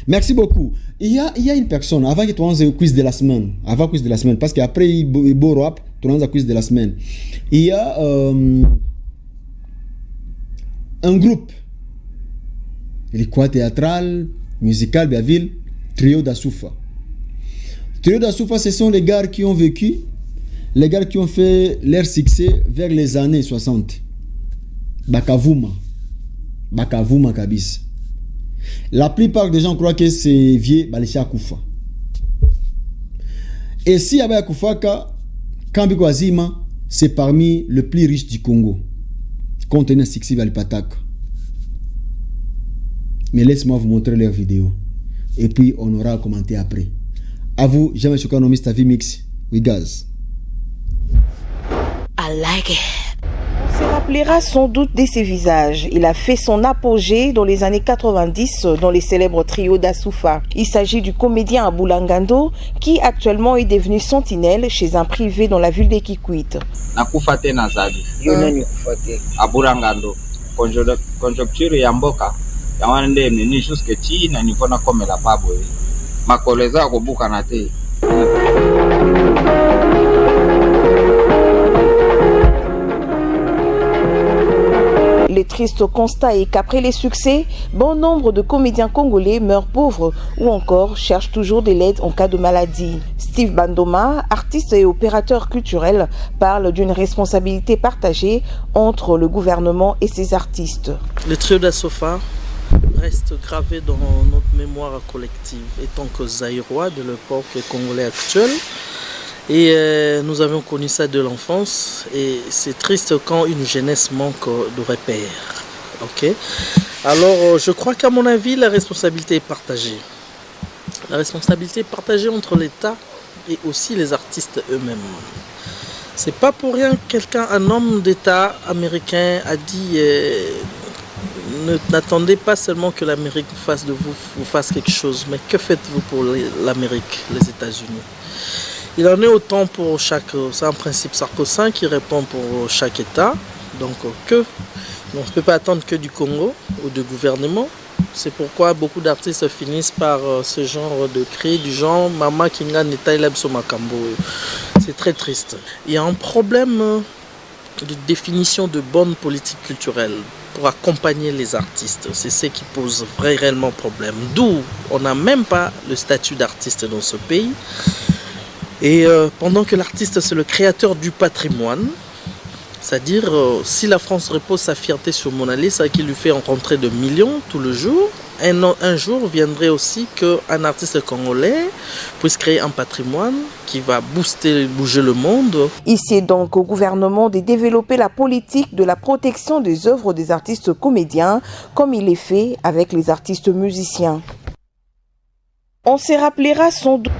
Merci beaucoup. Il y a une personne, avant que tu aies le quiz de la semaine, parce qu'après, il y a rap, tu as le quiz de la semaine. Il y a un groupe, il quoi théâtral, musical, Biaville, Trio d'Assoufa. Trio d'Assoufa, ce sont les gars qui ont vécu, les gars qui ont fait leur succès vers les années 60. Bakavuma Kabis. La plupart des gens croient que c'est vieux Balisha Koufa. Et si Abaya Koufaka, Kambi Kwazima, c'est parmi les plus riches du Congo. Contenant Sixi Balipatak. Mais laisse-moi vous montrer leur vidéo. Et puis on aura à commenter après. À vous, jamais Chokano Mr. V-Mix. We guys. I like it. On se rappellera sans doute de ses visages. Il a fait son apogée dans les années 90 dans les célèbres trios d'Assoufa. Il s'agit du comédien Abulangando qui actuellement est devenu sentinelle chez un privé dans la ville de Kikwit. Nakufate nazali. Yonani kufate. Abulangando. Conjoncture ya mboka. Yawana nde ni jusque ti na nivona comme la pabwe. Makoleza kubuka na te. Le triste constat est qu'après les succès, bon nombre de comédiens congolais meurent pauvres ou encore cherchent toujours de l'aide en cas de maladie. Steve Bandoma, artiste et opérateur culturel, parle d'une responsabilité partagée entre le gouvernement et ses artistes. Le trio d'Assoufa reste gravé dans notre mémoire collective, étant que zaïrois de l'époque congolais actuelle. Et nous avions connu ça de l'enfance et c'est triste quand une jeunesse manque de repères. Okay? Alors je crois qu'à mon avis la responsabilité est partagée. La responsabilité est partagée entre l'État et aussi les artistes eux-mêmes. C'est pas pour rien que un homme d'État américain a dit n'attendez pas seulement que l'Amérique fasse de vous fasse quelque chose, mais que faites-vous pour l'Amérique, les États-Unis? Il en est autant pour chaque... C'est un principe sacro-saint qui répond pour chaque État. Donc on ne peut pas attendre que du Congo ou du gouvernement. C'est pourquoi beaucoup d'artistes finissent par ce genre de cri du genre « Mama Kinga Neta Ilabso Makambo ». C'est très triste. Il y a un problème de définition de bonne politique culturelle pour accompagner les artistes. C'est ce qui pose réellement problème. D'où on n'a même pas le statut d'artiste dans ce pays. Et pendant que l'artiste c'est le créateur du patrimoine, c'est-à-dire si la France repose sa fierté sur Mona Lisa qui lui fait rencontrer de millions tout le jour, un jour viendrait aussi qu'un artiste congolais puisse créer un patrimoine qui va bouger le monde. Ici donc au gouvernement de développer la politique de la protection des œuvres des artistes comédiens comme il est fait avec les artistes musiciens. On se rappellera sans doute